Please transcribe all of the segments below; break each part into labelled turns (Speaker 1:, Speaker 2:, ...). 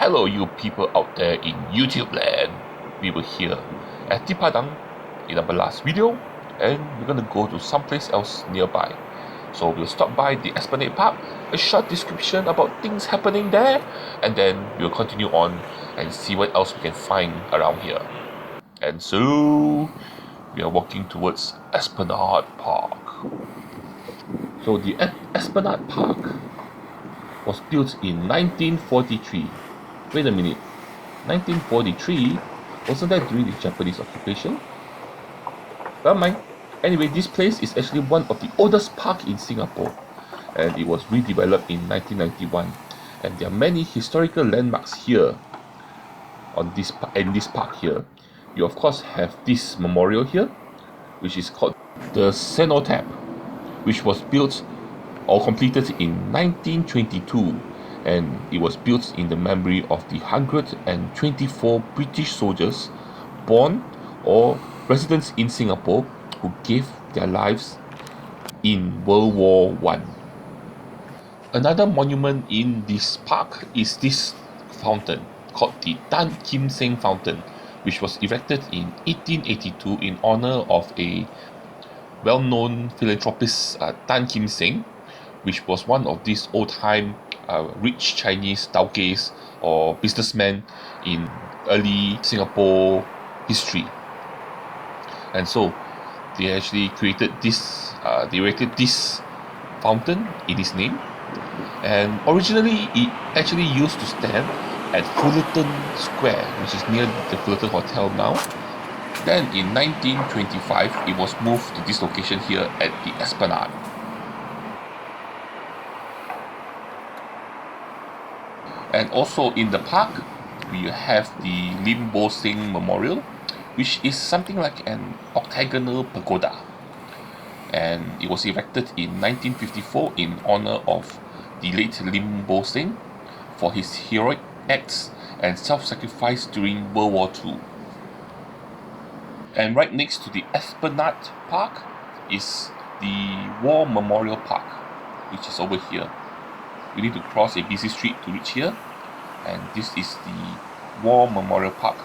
Speaker 1: Hello you people out there in YouTube land. We were here at Di Padang in our last video, and we're gonna go to someplace else nearby. So we'll stop by the Esplanade Park, a short description about things happening there, and then we'll continue on and see what else we can find around here. And so we are walking towards Esplanade Park. So the Esplanade Park was built in 1943. Wait a minute, 1943? Wasn't that during the Japanese occupation? Well, mind. Anyway, this place is actually one of the oldest parks in Singapore, and it was redeveloped in 1991. And there are many historical landmarks here on this park here. You of course have this memorial here, which is called the Cenotaph, which was built or completed in 1922, and it was built in the memory of the 124 British soldiers born or residents in Singapore who gave their lives in World War I. Another monument in this park is this fountain called the Tan Kim Seng Fountain, which was erected in 1882 in honor of a well-known philanthropist, Tan Kim Seng, which was one of these old-time rich Chinese Tauges or businessmen in early Singapore history. And so they actually created this, they erected this fountain in his name. And originally it actually used to stand at Fullerton Square, which is near the Fullerton Hotel now. Then in 1925 it was moved to this location here at the Esplanade. And also in the park, we have the Lim Bo Seng Memorial, which is something like an octagonal pagoda. And it was erected in 1954 in honor of the late Lim Bo Seng for his heroic acts and self-sacrifice during World War II. And right next to the Esplanade Park is the War Memorial Park, which is over here. We need to cross a busy street to reach here, and this is the War Memorial Park.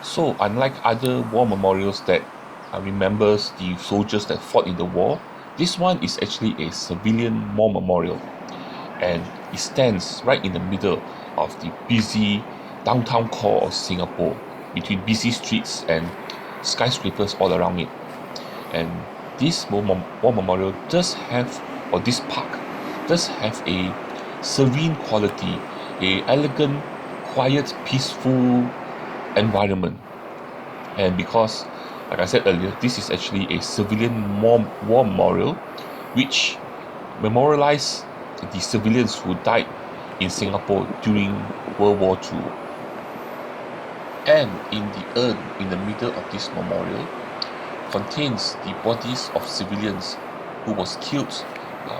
Speaker 1: So unlike other war memorials that remembers the soldiers that fought in the war, this one is actually a civilian war memorial, and it stands right in the middle of the busy downtown core of Singapore, between busy streets and skyscrapers all around it. And this war memorial does have, or this park does have a serene quality, a elegant, quiet, peaceful environment. And because, like I said earlier, this is actually a civilian war memorial which memorializes the civilians who died in Singapore during World War II. And in the urn in the middle of this memorial contains the bodies of civilians who was killed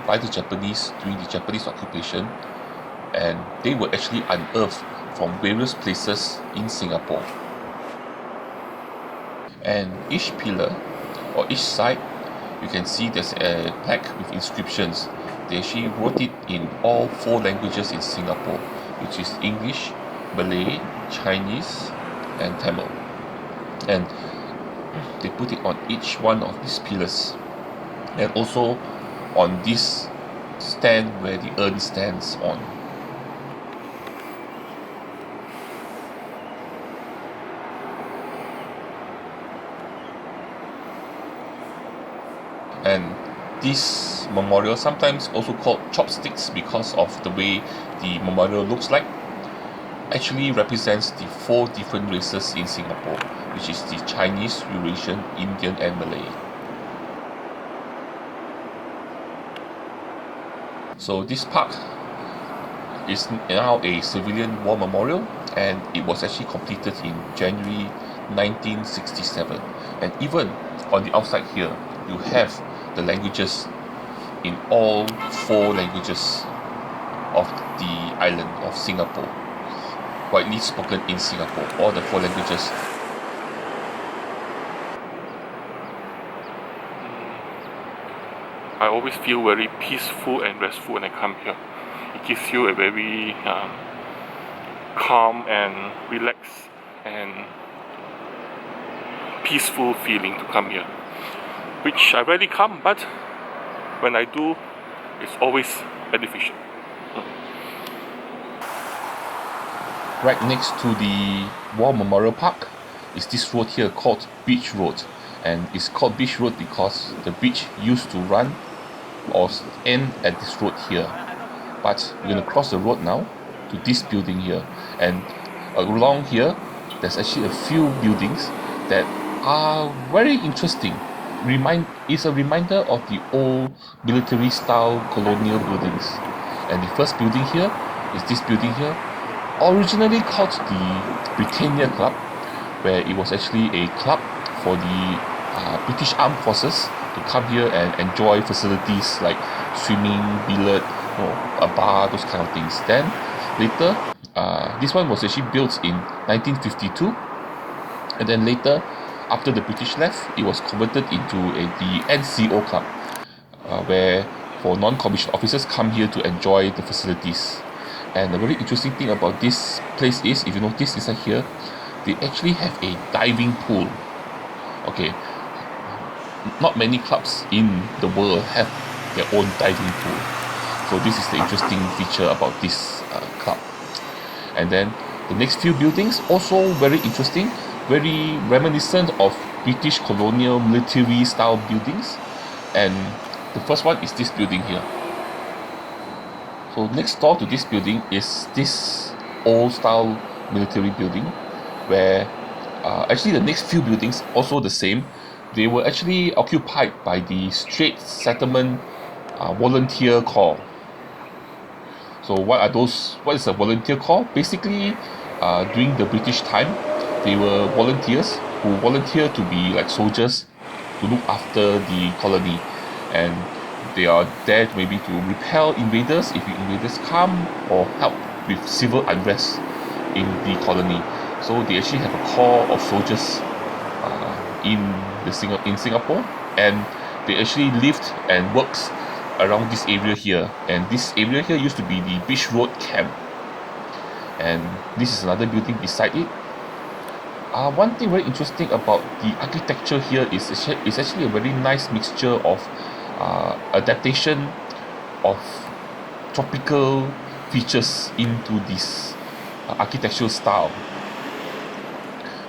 Speaker 1: by the Japanese during the Japanese occupation, and they were actually unearthed from various places in Singapore. And each pillar or each side, you can see there's a plaque with inscriptions. They actually wrote it in all 4 languages in Singapore, which is English, Malay, Chinese, and Tamil. And they put it on each one of these pillars, and also on this stand where the urn stands on. And this memorial, sometimes also called chopsticks because of the way the memorial looks like, actually represents the 4 different races in Singapore, which is the Chinese, Eurasian, Indian, and Malay. So this park is now a civilian war memorial, and it was actually completed in January 1967. And even on the outside here, you have the languages in all 4 languages of the island of Singapore, widely spoken in Singapore, all the 4 languages. I always feel very peaceful and restful when I come here. It gives you a very calm and relaxed and peaceful feeling to come here, which I rarely come, but when I do, it's always beneficial. Right next to the War Memorial Park is this road here called Beach Road, and it's called Beach Road because the beach used to run or end at this road here. But we're gonna cross the road now to this building here, and along here there's actually a few buildings that are very interesting. It's a reminder of the old military style colonial buildings. And the first building here is this building here, originally called the Britannia Club, where it was actually a club for the British Armed Forces to come here and enjoy facilities like swimming, billiard, a bar, those kind of things. Then later, this one was actually built in 1952, and then later, after the British left, it was converted into the NCO Club, where for non-commissioned officers come here to enjoy the facilities. And the very interesting thing about this place is, if you notice inside here, they actually have a diving pool. Okay, not many clubs in the world have their own diving pool. So this is the interesting feature about this club. And then the next few buildings also very interesting, very reminiscent of British colonial military style buildings. And the first one is this building here. So next door to this building is this old style military building, where actually the next few buildings also the same. They were actually occupied by the Straits Settlement Volunteer Corps. So what is a volunteer corps? Basically, during the British time, they were volunteers who volunteered to be like soldiers to look after the colony, and they are there maybe to repel invaders if the invaders come, or help with civil unrest in the colony. So they actually have a corps of soldiers in Singapore, and they actually lived and worked around this area here. And this area here used to be the Beach Road camp, and this is another building beside it. One thing very interesting about the architecture here is actually a very nice mixture of adaptation of tropical features into this architectural style,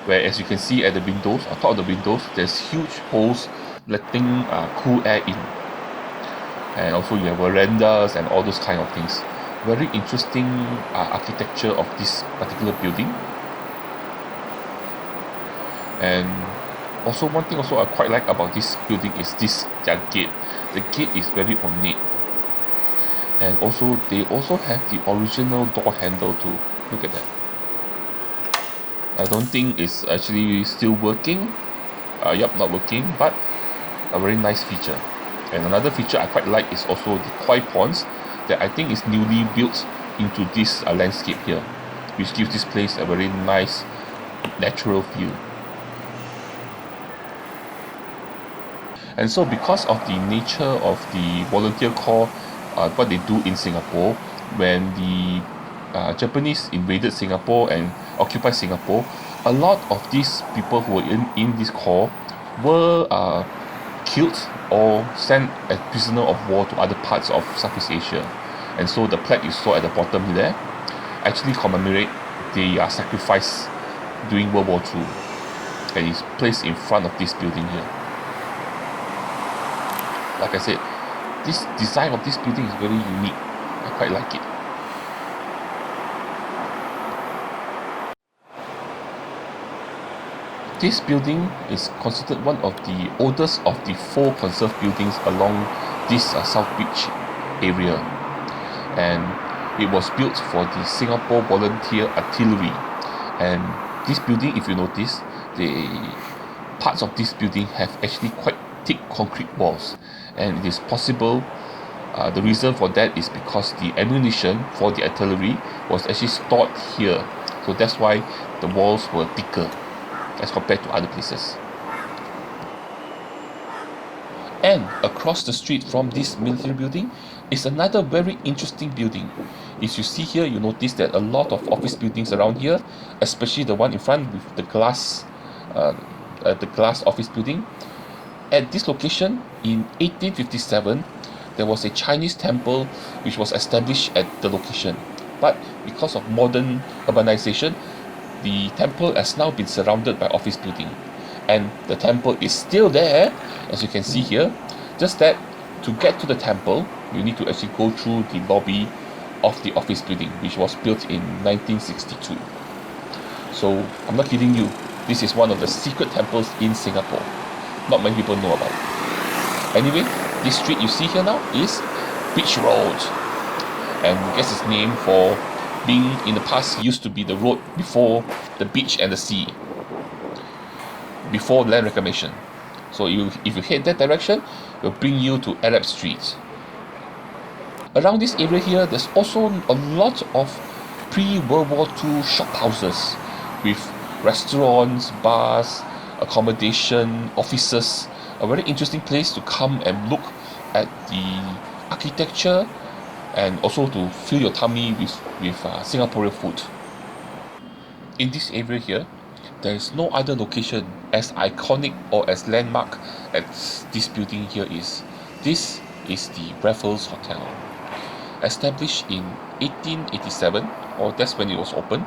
Speaker 1: where as you can see at the windows, on top of the windows, there's huge holes letting cool air in, and also you have verandas and all those kind of things. Very interesting architecture of this particular building. And also one thing also I quite like about this building is their gate. The gate is very ornate, and also they also have the original door handle too. Look at that. I don't think it's actually still working. Yup, not working, but a very nice feature. And another feature I quite like is also the koi ponds that I think is newly built into this landscape here, which gives this place a very nice natural feel. And so because of the nature of the volunteer corps, what they do in Singapore, when the Japanese invaded Singapore and occupied Singapore, a lot of these people who were in this corps were killed or sent as prisoner of war to other parts of Southeast Asia. And so the plaque you saw at the bottom there actually commemorate their sacrifice during World War II, and is placed in front of this building here. Like I said, this design of this building is very unique. I quite like it. This building is considered one of the oldest of the 4 conserved buildings along this South Beach area, and it was built for the Singapore Volunteer Artillery. And this building, if you notice, the parts of this building have actually quite thick concrete walls, and it is possible, the reason for that is because the ammunition for the artillery was actually stored here, so that's why the walls were thicker as compared to other places. And across the street from this military building is another very interesting building. If you see here, you notice that a lot of office buildings around here, especially the one in front with the glass office building. At this location in 1857, there was a Chinese temple which was established at the location. But because of modern urbanization, the temple has now been surrounded by office building. And the temple is still there, as you can see here. Just that to get to the temple, you need to actually go through the lobby of the office building, which was built in 1962. So I'm not kidding you, this is one of the secret temples in Singapore. Not many people know about it. Anyway, this street you see here now is Beach Road, and guess its name for being in the past used to be the road before the beach and the sea, before land reclamation. So if you head that direction, it will bring you to Arab Street. Around this area here, there's also a lot of pre-World War II shophouses with restaurants, bars, accommodation, offices. A very interesting place to come and look at the architecture and also to fill your tummy with Singaporean food. In this area here, there is no other location as iconic or as landmark as this building here is. This is the Raffles Hotel. Established in 1887, or that's when it was opened,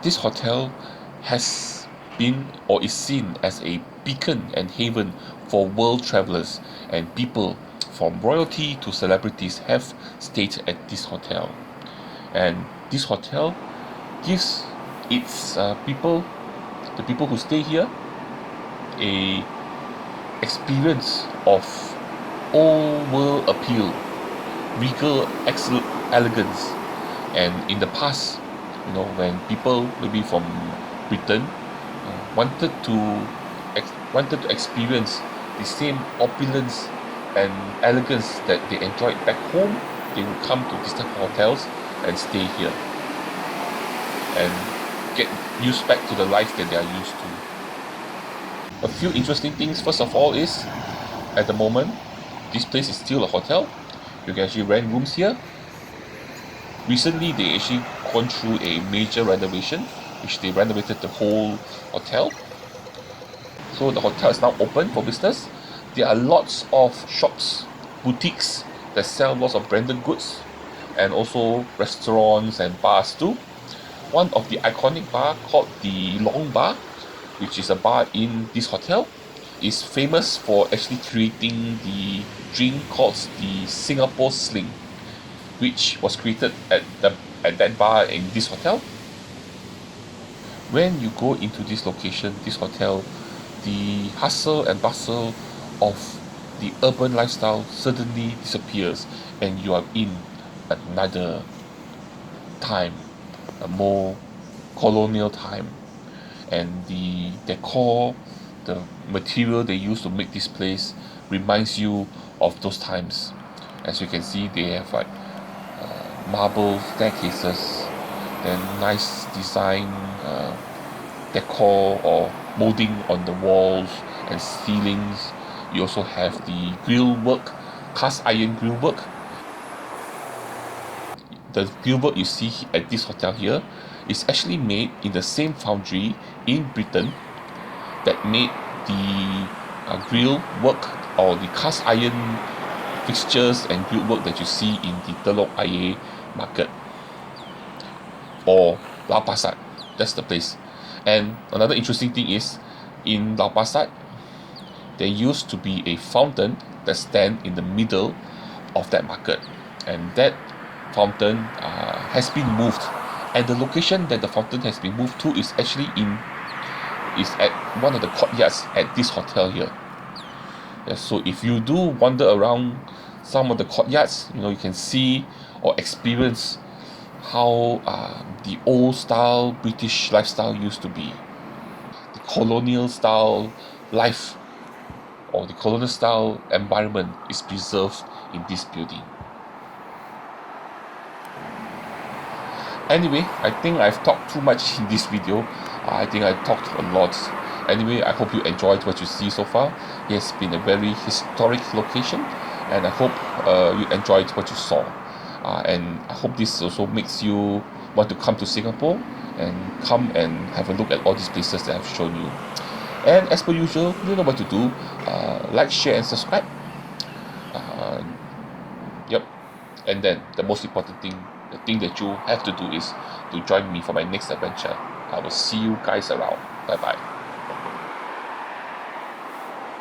Speaker 1: this hotel has been or is seen as a beacon and haven for world travelers, and people from royalty to celebrities have stayed at this hotel. And this hotel gives its people, the people who stay here, a experience of old world appeal, regal elegance. And in the past, when people maybe from Britain wanted to experience the same opulence and elegance that they enjoyed back home, they would come to this type of hotels and stay here and get used back to the life that they are used to. A few interesting things, first of all, is at the moment this place is still a hotel. You can actually rent rooms here. Recently they actually gone through a major renovation, which they renovated the whole hotel. So the hotel is now open for business. There are lots of shops, boutiques that sell lots of branded goods, and also restaurants and bars too. One of the iconic bar called the Long Bar, which is a bar in this hotel, is famous for actually creating the drink called the Singapore Sling, which was created at that bar in this hotel. When you go into this location, this hotel, the hustle and bustle of the urban lifestyle suddenly disappears, and you are in another time, a more colonial time. And the decor, the material they use to make this place reminds you of those times. As you can see, they have like marble staircases, then nice design decor or molding on the walls and ceilings. You also have the grill work, cast iron grill work. The grill work you see at this hotel here is actually made in the same foundry in Britain that made the grill work or the cast iron fixtures and grill work that you see in the Telok Ayer market or Lau Pa Sat. That's the place. And another interesting thing is, in Lau Pa Sat, there used to be a fountain that stands in the middle of that market, and that fountain has been moved, and the location that the fountain has been moved to is actually at one of the courtyards at this hotel here. Yeah, so if you do wander around some of the courtyards, you can see or experience how the old style British lifestyle used to be. The colonial style life or the colonial style environment is preserved in this building. Anyway, I think I've talked too much in this video. I think I talked a lot. Anyway, I hope you enjoyed what you see so far. It has been a very historic location, and I hope you enjoyed what you saw. and I hope this also makes you want to come to Singapore and come and have a look at all these places that I've shown you. And as per usual, you know what to do. Like, share, and subscribe. Yep. And then the most important thing, the thing that you have to do is to join me for my next adventure. I will see you guys around. Bye bye.